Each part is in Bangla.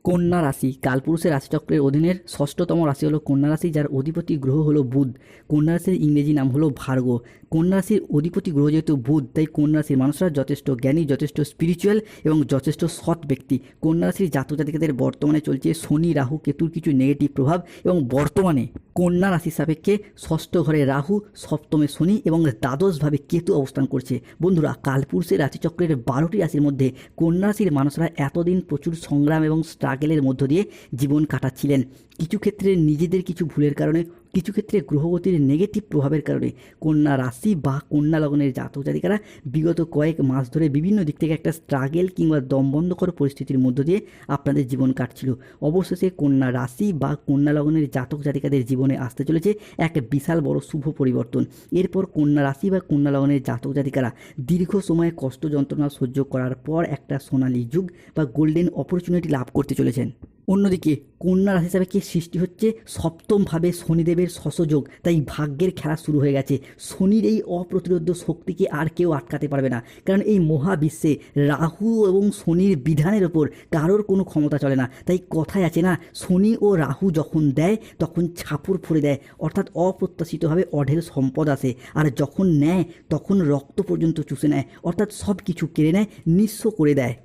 কন্যা রাশি কালপুরুষের রাশিচক্রের অধীনের ষষ্ঠতম রাশি হলো কন্যা রাশি, যার অধিপতি গ্রহ হলো বুধ। কন্যা রাশির ইংরেজি নাম হলো ভার্গ। কন্যা রাশির অধিপতি গ্রহ যেহেতু বুধ, তাই কন্যা রাশির মানুষরা যথেষ্ট জ্ঞানী, যথেষ্ট স্পিরিচুয়াল এবং যথেষ্ট সৎ ব্যক্তি। কন্যা রাশির জাতক জাতিকাদের বর্তমানে চলছে শনি রাহু কেতুর কিছু নেগেটিভ প্রভাব, এবং বর্তমানে কন্যা রাশির সাপেক্ষে ষষ্ঠ ঘরে রাহু, সপ্তমে শনি এবং দ্বাদশভাবে কেতু অবস্থান করছে। বন্ধুরা, কালপুরুষের রাশিচক্রের 12টি রাশির মধ্যে কন্যা রাশির মানুষরা এতদিন প্রচুর সংগ্রাম এবং স্ট্রাগলের মধ্য দিয়ে জীবন কাটাচ্ছিলেন। কিছু ক্ষেত্রে নিজেদের কিছু ভুলের কারণে, কিছু ক্ষেত্রে গ্রহগতির নেগেটিভ প্রভাবের কারণে কন্যা রাশি বা কন্যা লগ্নের জাতক জাতিকারা বিগত কয়েক মাস ধরে বিভিন্ন দিক থেকে একটা স্ট্রাগল কিংবা দমবন্ধকর পরিস্থিতির মধ্য দিয়ে আপনাদের জীবন কাটছিল। অবশেষে কন্যা রাশি বা কন্যা লগ্নের জাতক জাতিকাদের জীবনে আসতে চলেছে এক বিশাল বড় শুভ পরিবর্তন। এরপর কন্যা রাশি বা কন্যা লগ্নের জাতক জাতিকারা দীর্ঘ সময় কষ্ট যন্ত্রণা সহ্য করার পর একটা সোনালী যুগ বা গোল্ডেন অপরচুনিটি লাভ করতে চলেছেন। অন্যদিকে কন্যা রাশি হিসাবে কি সৃষ্টি হচ্ছে সপ্তমভাবে শনিদেবের শশযোগ, তাই ভাগ্যের খেলা শুরু হয়ে গেছে। শনির এই অপ্রতিরোধ্য শক্তিকে আর কেউ আটকাতে পারবে না, কারণ এই মহাবিশ্বে রাহু এবং শনির বিধানের ওপর কারোর কোনো ক্ষমতা চলে না। তাই কথায় আছে না, শনি ও রাহু যখন দেয় তখন ছাপুর ফুঁড়ে দেয়, অর্থাৎ অপ্রত্যাশিতভাবে অঢেল সম্পদ আসে, আর যখন নেয় তখন রক্ত পর্যন্ত চুষে নেয়, অর্থাৎ সব কিছু কেড়ে নেয়, নিঃস্ব করে দেয়।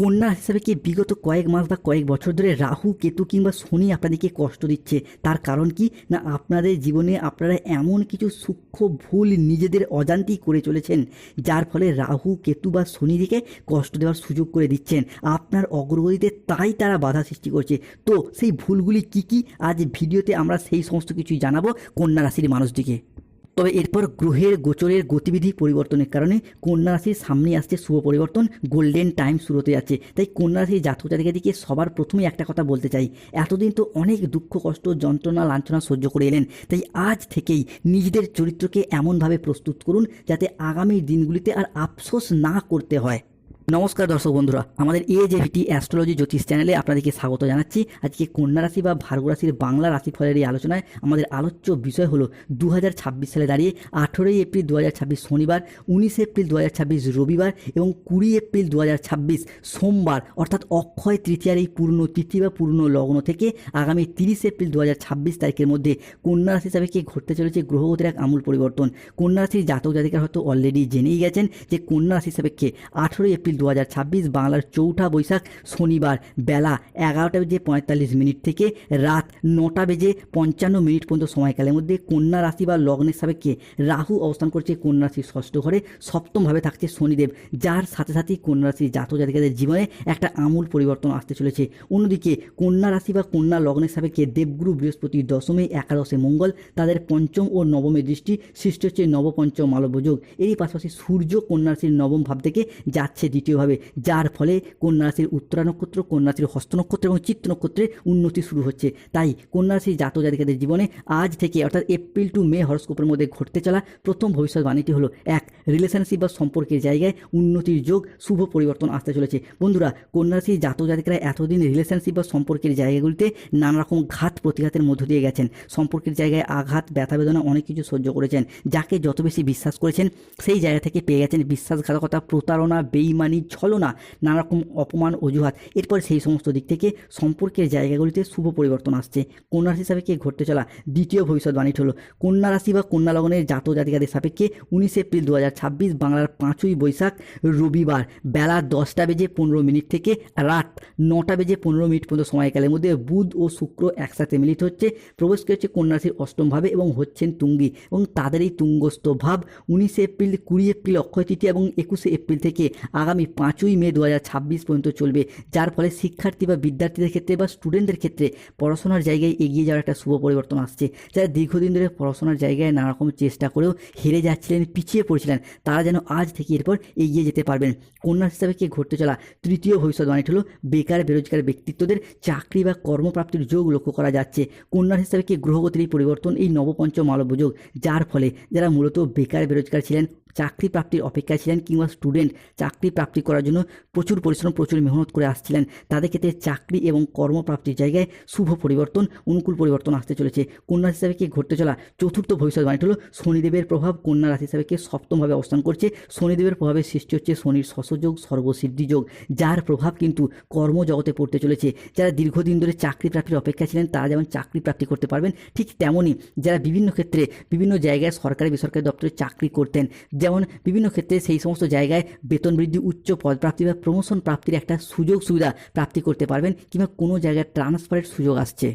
কন্যা হিসাবে কি বিগত কয়েক মাস বা কয়েক বছর ধরে রাহু কেতু কিংবা শনি আপনাদেরকে কষ্ট দিচ্ছে? তার কারণ কি না, আপনাদের জীবনে আপনারা এমন কিছু সূক্ষ্ম ভুল নিজেদের অজান্তেই করে চলেছেন, যার ফলে রাহু কেতু বা শনিদিকে কষ্ট দেওয়ার সুযোগ করে দিচ্ছেন আপনার অগ্রগতিতে, তাই তারা বাধা সৃষ্টি করছে। তো সেই ভুলগুলি কি কি, আজ ভিডিওতে আমরা সেই সমস্ত কিছুই জানাবো কন্যা রাশির মানুষদিকে। তবে এরপর গ্রহের গোচরের গতিবিধি পরিবর্তনের কারণে কন্যা রাশির সামনে আসছে শুভ পরিবর্তন, গোল্ডেন টাইম শুরু হতে যাচ্ছে। তাই কন্যা রাশির জাতক জাতিকাদেরকে সবার প্রথমেই একটা কথা বলতে চাই, এতদিন তো অনেক দুঃখ কষ্ট যন্ত্রণা লাঞ্ছনা সহ্য করে এলেন, তাই আজ থেকেই নিজেদের চরিত্রকে এমনভাবে প্রস্তুত করুন যাতে আগামী দিনগুলিতে আর আফসোস না করতে হয়। নমস্কার দর্শক বন্ধুরা, আমাদের AJVT অ্যাস্ট্রোলজি জ্যোতিষ চ্যানেলে আপনাদেরকে স্বাগত জানাচ্ছি। আজকে কন্যা রাশি বা ভার্গ রাশির বাংলা রাশিফলের এই আলোচনায় আমাদের আলোচ্য বিষয় হলো 2026 সালে দাঁড়িয়ে 18 এপ্রিল 2026 শনিবার, 19 এপ্রিল 2026 রবিবার এবং 20 এপ্রিল 2026 সোমবার, অর্থাৎ অক্ষয় তৃতীয়ার এই পূর্ণ তিথি বা পূর্ণ লগ্ন থেকে আগামী 30 এপ্রিল 2026 তারিখের মধ্যে কন্যা রাশি হিসাবে কি ঘটতে চলেছে গ্রহগতির এক আমূল পরিবর্তন। কন্যা রাশির জাতক জাতিকারা হয়তো অলরেডি জেনেই গেছেন যে কন্যা রাশি হিসাবে 18 এপ্রিল 2026 বাংলার 4ঠা বৈশাখ শনিবার বেলা 11:45 থেকে রাত 9:55 পর্যন্ত সময়কালের মধ্যে কন্যা রাশি বা লগ্নের সাপেক্ষে রাহু অবস্থান করছে কন্যা রাশির ষষ্ঠ ঘরে, সপ্তমভাবে থাকছে শনিদেব, যার সাথে সাথেই কন্যা রাশির জাতক জাতিকাদের জীবনে একটা আমূল পরিবর্তন আসতে চলেছে। অন্যদিকে কন্যা রাশি বা কন্যা লগ্নের সাপেক্ষে দেবগুরু বৃহস্পতি দশমে একাদশে মঙ্গল, তাদের পঞ্চম ও নবমে দৃষ্টি সৃষ্টি হচ্ছে নবপঞ্চম মালব্য যোগ। এরই পাশাপাশি সূর্য কন্যা রাশির নবম ভাব থেকে যাচ্ছে দ্বিতীয়ভাবে, যার ফলে কন্যা রাশির উত্তরা নক্ষত্র, কন্যা রাশির হস্ত নক্ষত্র এবং চিত্ত নক্ষত্রের উন্নতি শুরু হচ্ছে। তাই কন্যা রাশির জাতক জাতিকাদের জীবনে আজ থেকে অর্থাৎ এপ্রিল টু মে হরস্কোপের মধ্যে ঘটতে চলা প্রথম ভবিষ্যৎবাণীটি হলো এক, রিলেশনশিপ বা সম্পর্কের জায়গায় উন্নতির যোগ, শুভ পরিবর্তন আসতে চলেছে। বন্ধুরা, কন্যা রাশির জাতক জাতিকারা এতদিন রিলেশনশিপ বা সম্পর্কের জায়গাগুলিতে নানা রকম ঘাত প্রতিঘাতের মধ্য দিয়ে গেছেন, সম্পর্কের জায়গায় আঘাত ব্যথা বেদনা অনেক কিছু সহ্য করেছেন, যাকে যত বেশি বিশ্বাস করেছেন সেই জায়গা থেকে পেয়ে গেছেন বিশ্বাসঘাতকতা, প্রতারণা, বেইমানি, ছলনা, নানা রকম অপমান, অজুহাত। এরপর সেই সমস্ত দিক থেকে সম্পর্কের জায়গাগুলিতে শুভ পরিবর্তন আসছে। কন্যা রাশি সাপেক্ষে ঘটতে চলা দ্বিতীয় ভবিষ্যৎবাণীটি হলো কন্যা রাশি বা কন্যা লগ্নের জাতক জাতিকাদের সাপেক্ষে 19 এপ্রিল 2026 বাংলার 5ই বৈশাখ রবিবার বেলা 10:15 থেকে রাত 9:15 পর্যন্ত সময়কালের মধ্যে বুধ ও শুক্র একসাথে মিলিত হচ্ছে, প্রবেশ করছে কন্যা রাশির অষ্টম ভাবে এবং হচ্ছেন তুঙ্গী, এবং তাদের এই তুঙ্গস্থ ভাব 19 এপ্রিল, 20 এপ্রিল অক্ষয় তৃতীয়া এবং 21 এপ্রিল থেকে আগামী 5ই মে 2026 পর্যন্ত চলবে, যার ফলে শিক্ষার্থী বা বিদ্যার্থীদের ক্ষেত্রে বা স্টুডেন্টদের ক্ষেত্রে পড়াশোনার জায়গায় এগিয়ে যাওয়ার একটা শুভ পরিবর্তন আসছে। যারা দীর্ঘদিন ধরে পড়াশোনার জায়গায় নানা রকম চেষ্টা করেও হেরে যাচ্ছিলেন, পিছিয়ে পড়েছিলেন, তারা যেন আজ থেকে এরপর এগিয়ে যেতে পারবেন। কন্যা হিসাবে কি ঘটতে চলা তৃতীয় ভবিষ্যৎবাণীটি হলো বেকার বেরোজগার ব্যক্তিত্বদের চাকরি বা কর্মপ্রাপ্তির যোগ লক্ষ্য করা যাচ্ছে। কন্যা হিসাবে কি গ্রহগতির এই পরিবর্তন, এই নবপঞ্চম মালব্য যোগ, যার ফলে যারা মূলত বেকার বেরোজগার ছিলেন, চাকরি প্রাপ্তির অপেক্ষায় ছিলেন কিংবা স্টুডেন্ট চাকরি প্রাপ্তি করার জন্য প্রচুর পরিশ্রম প্রচুর মেহনত করে আসছিলেন, তাদের ক্ষেত্রে চাকরি এবং কর্মপ্রাপ্তির জায়গায় শুভ পরিবর্তন অনুকূল পরিবর্তন আসতে চলেছে। কন্যা রাশি হিসাবে ঘটতে চলা চতুর্থ ভবিষ্যৎবাণীটি হলো শনিদেবের প্রভাব কন্যা রাশি হিসাবে সপ্তমভাবে অবস্থান করছে। শনিদেবের প্রভাবে সৃষ্টি হচ্ছে শনির শশযোগ সর্বসিদ্ধি যোগ, যার প্রভাব কিন্তু কর্মজগতে পড়তে চলেছে। যারা দীর্ঘদিন ধরে চাকরি প্রাপ্তির অপেক্ষা ছিলেন তারা যেমন চাকরি প্রাপ্তি করতে পারবেন, ঠিক তেমনই যারা বিভিন্ন ক্ষেত্রে বিভিন্ন জায়গায় সরকারি বেসরকারি দপ্তরে চাকরি করতেন, যেমন বিভিন্ন ক্ষেত্রে সেই সমস্ত জায়গায় বেতন বৃদ্ধি উচ্চ পদপ্রাপ্তি বা প্রমোশন প্রাপ্তির একটা সুযোগ সুবিধা প্রাপ্তি করতে পারবেন, কিংবা কোনো জায়গায় ট্রান্সফারের সুযোগ আসছে।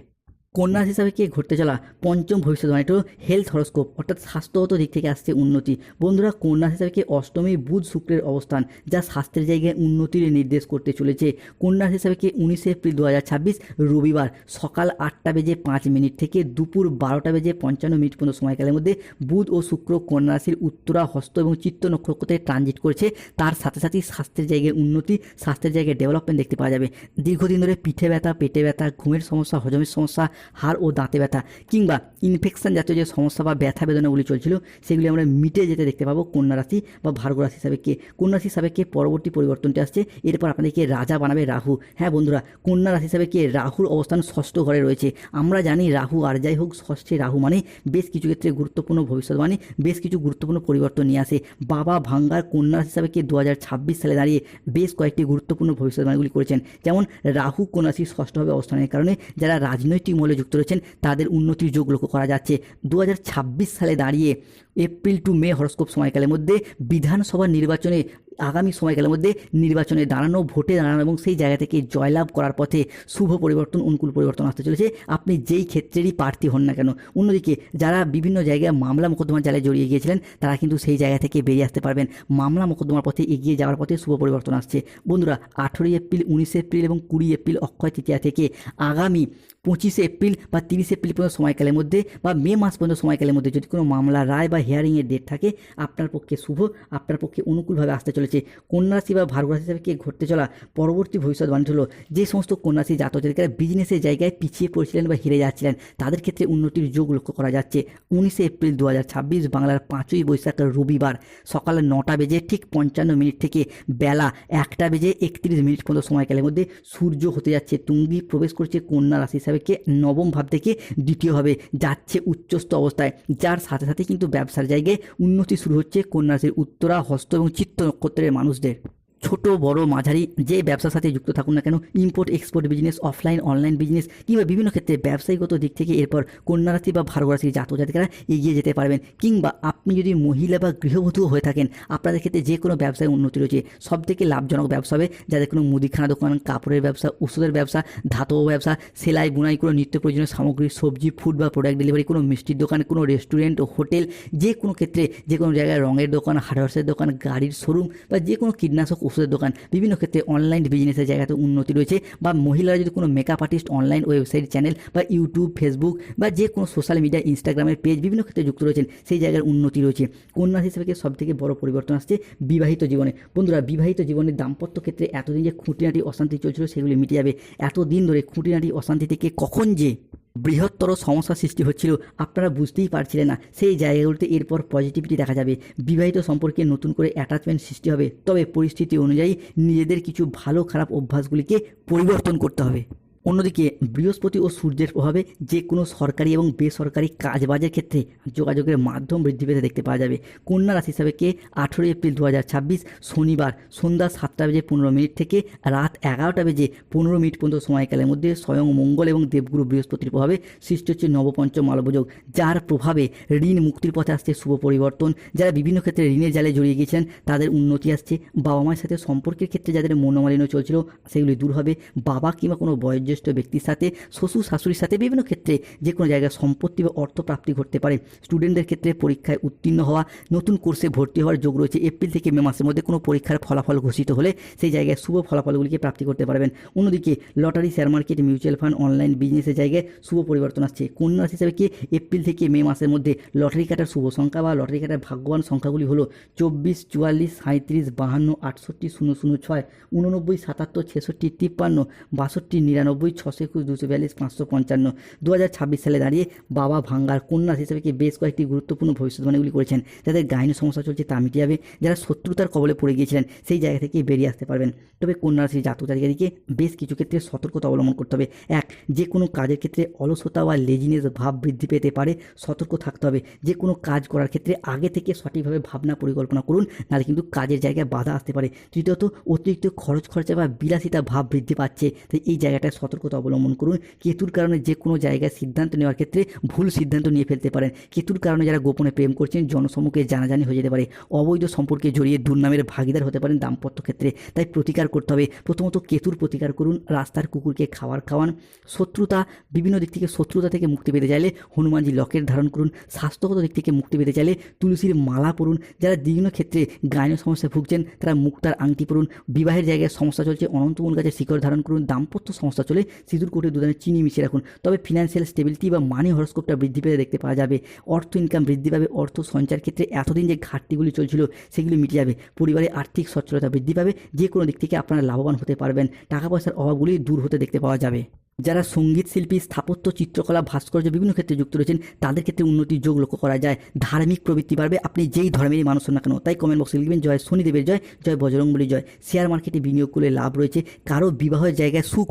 কন্যা রাশি হিসাবে ঘটতে চলা পঞ্চম ভবিষ্যৎবাণীটি হলো হেলথ হরস্কোপ, অর্থাৎ স্বাস্থ্যগত দিক থেকে আসছে উন্নতি। বন্ধুরা, কন্যা রাশি হিসাবে অষ্টমী বুধ শুক্রের অবস্থান যা স্বাস্থ্যের জায়গায় উন্নতির নির্দেশ করতে চলেছে। কন্যা রাশি হিসাবে 19 এপ্রিল 2026 রবিবার সকাল 8:05 থেকে দুপুর 12:55 পর্যন্ত সময়কালের মধ্যে বুধ ও শুক্র কন্যা রাশির উত্তরা হস্ত এবং চিত্ত নক্ষত্রে ট্রানজিট করছে। তার সাথে সাথেই স্বাস্থ্যের জায়গায় উন্নতি স্বাস্থ্যের জায়গায় ডেভেলপমেন্ট দেখতে পাওয়া যাবে। দীর্ঘদিন ধরে পিঠে ব্যথা পেটে ব্যথা ঘুমের সমস্যা হজমের সমস্যা হাড় ও দাঁতে ব্যথা কিংবা ইনফেকশন জাতীয় যে সমস্যা বা ব্যথা বেদনাগুলি চলছিল সেগুলি আমরা মিটে যেতে দেখতে পাবো কন্যা রাশি বা ভার্গো রাশি হিসাবে কন্যা রাশি হিসাবে পরবর্তী পরিবর্তনটি আসছে। এরপর আপনাদেরকে রাজা বানাবে রাহু। হ্যাঁ বন্ধুরা, কন্যা রাশি হিসাবে রাহুর অবস্থান ষষ্ঠ ঘরে রয়েছে। আমরা জানি রাহু আর যাই হোক ষষ্ঠে রাহু মানে বেশ কিছু ক্ষেত্রে গুরুত্বপূর্ণ ভবিষ্যৎবাণী বেশ কিছু গুরুত্বপূর্ণ পরিবর্তন নিয়ে আসে। বাবা ভাঙ্গার কন্যা রাশি হিসাবে 2026 সালে দাঁড়িয়ে বেশ কয়েকটি গুরুত্বপূর্ণ ভবিষ্যৎবাণীগুলি করেছেন। যেমন রাহু কন্যা রাশির ষষ্ঠভাবে অবস্থানের কারণে যারা রাজনৈতিক মূল্যে যুক্ত রয়েছেন তাদের উন্নতির যোগ লক্ষ্য করা যাচ্ছে। 2026 সালে দাঁড়িয়ে এপ্রিল টু মে হরস্কোপ সময়কালের মধ্যে বিধানসভা নির্বাচনে আগামী সময়কালের মধ্যে নির্বাচনে দাঁড়ানো ভোটে দাঁড়ানো এবং সেই জায়গা থেকে জয়লাভ করার পথে শুভ পরিবর্তন অনুকূল পরিবর্তন আসতে চলেছে, আপনি যেই ক্ষেত্রেরই প্রার্থী হন না কেন। অন্যদিকে যারা বিভিন্ন জায়গায় মামলা মোকদ্দমার জালে জড়িয়ে গিয়েছিলেন তারা কিন্তু সেই জায়গা থেকে বেরিয়ে আসতে পারবেন। মামলা মোকদ্দমার পথে এগিয়ে যাওয়ার পথে শুভ পরিবর্তন আসছে। বন্ধুরা, 18 এপ্রিল 19 এপ্রিল এবং 20 এপ্রিল অক্ষয় তৃতীয়া থেকে আগামী 25 এপ্রিল বা 30 এপ্রিল পর্যন্ত সময়কালের মধ্যে বা মে মাস পর্যন্ত সময়কালের মধ্যে যদি কোনো মামলা রায় বা হিয়ারিংয়ের ডেট থাকে আপনার পক্ষে শুভ, আপনার পক্ষে অনুকূলভাবে আসতে চলেছে। কন্যা রাশি বা ভার্গো রাশি হিসাবে ঘটতে চলা পরবর্তী ভবিষ্যৎবাণী হলো যে সমস্ত কন্যা রাশি জাতক জাতিকারা বিজনেসের জায়গায় পিছিয়ে পড়েছিলেন বা হেরে যাচ্ছিলেন তাদের ক্ষেত্রে উন্নতির যোগ লক্ষ্য করা যাচ্ছে। 19 এপ্রিল 2026 বাংলার 5ই বৈশাখ রবিবার সকাল 9:55 থেকে বেলা 1:31 পর্যন্ত সময়কালের মধ্যে সূর্য হতে যাচ্ছে তুঙ্গি, প্রবেশ করছে কন্যা রাশি হিসাবে নবম ভাব থেকে দ্বিতীয়ভাবে যাচ্ছে উচ্চস্থ অবস্থায়, যার সাথে সাথে কিন্তু ব্যবসার জায়গায় উন্নতি শুরু হচ্ছে কন্যা রাশির উত্তরা হস্ত এবং চিত্ত নক্ষত্রের মানুষদের। ছোট বড় মাঝারি যে ব্যবসার সাথে যুক্ত থাকুন না কেন, import export business offline online business কিংবা বিভিন্ন ক্ষেত্রে ব্যবসায়িকগত দিক থেকে এরপর কন্যা রাশি বা ভার্গো রাশির জাতক জাতিকারা এগিয়ে যেতে পারবেন। কিংবা আপনি যদি মহিলা বা গৃহবধূ হয়ে থাকেন আপনাদের ক্ষেত্রে যে কোনো ব্যবসায় উন্নতি রয়েছে। সবথেকে লাভজনক ব্যবসা হবে যাদের কোনো মুদিখানা দোকান, কাপড়ের ব্যবসা, ওষুধের ব্যবসা, ধাতব ব্যবসা, সেলাই বুনাই, কোনো নিত্য প্রয়োজনীয় সামগ্রী, সবজি, ফুড বা প্রোডাক্ট ডেলিভারি, কোনো মিষ্টির দোকান, কোনো রেস্টুরেন্ট, হোটেল, যে কোনো ক্ষেত্রে যে কোনো জায়গায় রঙের দোকান, হার্ডওয়্যার্সের দোকান, গাড়ির শোরুম বা যে কোনো কীটনাশক ওষুধের দোকান, বিভিন্ন ক্ষেত্রে অনলাইন বিজনেসের জায়গাতে উন্নতি রয়েছে। বা মহিলারা যদি কোনো makeup artist online website channel বা ইউটিউব ফেসবুক বা যে কোনো সোশ্যাল মিডিয়া ইনস্টাগ্রামের পেজ বিভিন্ন ক্ষেত্রে যুক্ত রয়েছেন সেই জায়গার উন্নতি রয়েছে। কন্যা রাশি হিসেবে সবথেকে বড় পরিবর্তন আসছে বিবাহিত জীবনে। বন্ধুরা, বিবাহিত জীবনের দাম্পত্য ক্ষেত্রে এতদিন যে খুঁটিনাটি অশান্তি চলছিল সেগুলি মিটে যাবে। এতদিন ধরে খুঁটিনাটি অশান্তি থেকে কখন যে বৃহত্তর সমস্যা সৃষ্টি হচ্ছিল আপনারা বুঝতেই পারছিলেন না, সেই জায়গাগুলোতে এরপর পজিটিভিটি দেখা যাবে। বিবাহিত সম্পর্কে নতুন করে অ্যাটাচমেন্ট সৃষ্টি হবে, তবে পরিস্থিতি অনুযায়ী নিজেদের কিছু ভালো খারাপ অভ্যাসগুলিকে পরিবর্তন করতে হবে। অন্যদিকে বৃহস্পতি ও সূর্যের প্রভাবে যে কোনো সরকারি এবং বেসরকারি কাজবাজের ক্ষেত্রে যোগাযোগের মাধ্যম বৃদ্ধি পেতে দেখতে পাওয়া যাবে। কন্যা রাশি হিসাবে 18 এপ্রিল 2026 শনিবার সন্ধ্যা 7:15 থেকে রাত 11:15 পর্যন্ত সময়কালের মধ্যে স্বয়ং মঙ্গল এবং দেবগুরু বৃহস্পতির প্রভাবে সৃষ্টি হচ্ছে নবপঞ্চম মালবযোগ, যার প্রভাবে ঋণ মুক্তির পথে আসছে শুভ পরিবর্তন। যারা বিভিন্ন ক্ষেত্রে ঋণের জালে জড়িয়ে গিয়েছিলেন তাদের উন্নতি আসছে। বাবা মায়ের সাথে সম্পর্কের ক্ষেত্রে যাদের মনোমালিন্য চলছিল সেগুলি দূর হবে। বাবা কিংবা কোনো বয়োজ্যেষ্ঠ ব্যক্তির সাথে, শ্বশুর শাশুড়ির সাথে বিভিন্ন ক্ষেত্রে যে কোনো জায়গায় সম্পত্তি বা অর্থ প্রাপ্তি ঘটতে পারে। স্টুডেন্টদের ক্ষেত্রে পরীক্ষায় উত্তীর্ণ হওয়া, নতুন কোর্সে ভর্তি হওয়ার যোগ রয়েছে। এপ্রিল থেকে মে মাসের মধ্যে কোনো পরীক্ষার ফলাফল ঘোষিত হলে সেই জায়গায় শুভ ফলাফলগুলিকে প্রাপ্তি করতে পারবেন। অন্যদিকে lottery, share market, mutual fund, online বিজনেসের জায়গায় শুভ পরিবর্তন আসছে। কন্যা রাশি হিসাবে এপ্রিল থেকে মে মাসের মধ্যে লটারি কাটার শুভ সংখ্যা বা লটারি কাটার ভাগ্যবান সংখ্যাগুলি হলো 24, 44, 37, 52, 68, 006, 89, 77, 66, 53, 62, 99, 621 242 555 2026 সালে দাঁড়িয়ে বাবা ভাঙ্গার কন্যা রাশি হিসেবে বেশ কয়েকটি গুরুত্বপূর্ণ ভবিষ্যৎবাণীগুলি করেছেন। যাদের গাইনি সমস্যা চলছে তা মিটে যাবে, যারা শত্রুতার কবলে পড়ে গিয়েছিলেন সেই জায়গা থেকে বেরিয়ে আসতে পারবেন। তবে কন্যা রাশির জাতক জাতিকাদিকে বেশ কিছু ক্ষেত্রে সতর্কতা অবলম্বন করতে হবে। এক, যে কোনো কাজের ক্ষেত্রে অলসতা বা লেজিনেস ভাব বৃদ্ধি পেতে পারে, সতর্ক থাকতে হবে। যে কোনো কাজ করার ক্ষেত্রে আগে থেকে সঠিকভাবে ভাবনা পরিকল্পনা করুন, নাহলে কিন্তু কাজের জায়গায় বাধা আসতে পারে। তৃতীয়ত, অতিরিক্ত খরচা বা বিলাসিতা ভাব বৃদ্ধি পাচ্ছে, তাই এই জায়গাটায় সতর্কতা অবলম্বন করুন। কেতুর কারণে যে কোনো জায়গায় সিদ্ধান্ত নেওয়ার ক্ষেত্রে ভুল সিদ্ধান্ত নিয়ে ফেলতে পারেন। কেতুর কারণে যারা গোপনে প্রেম করছেন জনসম্মুখে জানাজানি হয়ে যেতে পারে। অবৈধ সম্পর্কে জড়িয়ে দুর্নামের ভাগিদার হতে পারেন দাম্পত্য ক্ষেত্রে, তাই প্রতিকার করতে হবে। প্রথমত কেতুর প্রতিকার করুন, রাস্তার কুকুরকে খাবার খাওয়ান। শত্রুতা, বিভিন্ন দিক থেকে শত্রুতা থেকে মুক্তি পেতে চাইলে হনুমানজি লকেট ধারণ করুন। স্বাস্থ্যগত দিক থেকে মুক্তি পেতে চাইলে তুলসীর মালা পরুন। যারা বিভিন্ন ক্ষেত্রে গাইনীয় সমস্যায় ভুগছেন তারা মুক্তার আংটি পরুন। বিবাহের জায়গায় সমস্যা চলছে অনন্তমূল গাছের শিকড় ধারণ করুন। দাম্পত্য সমস্যা চলে সিঁদুর কোটে দুধে চিনি মিশিয়ে রাখুন। তবে ফিনান্সিয়াল স্টেবিলিটি বা মানি হরস্কোপটা বৃদ্ধি পেতে দেখতে পাওয়া যাবে। অর্থ ইনকাম বৃদ্ধি পাবে। অর্থ সঞ্চার ক্ষেত্রে এতদিন যে ঘাটতিগুলি চলছিল সেগুলি মিটে যাবে। পরিবারে আর্থিক সচ্ছলতা বৃদ্ধি পাবে। যে কোনো দিক থেকে আপনারা লাভবান হতে পারবেন। টাকা পয়সার অভাবগুলি দূর হতে দেখতে পাওয়া যাবে। যারা সঙ্গীত শিল্পী, স্থাপত্য, চিত্রকলা, ভাস্কর্য বিভিন্ন ক্ষেত্রে যুক্ত রয়েছেন তাদের ক্ষেত্রে উন্নতির যোগ লক্ষ্য করা যায়। ধার্মিক প্রবৃত্তি বাড়বে, আপনি যেই ধর্মেরই মানুষ হন না কেন। তাই কমেন্ট বক্সে লিখবেন জয় শনিদেবের জয়, জয় বজরংবলী জয়। শেয়ার মার্কেটে বিনিয়োগ করলে লাভ রয়েছে। কারো বিবাহের জায়গায় সুখ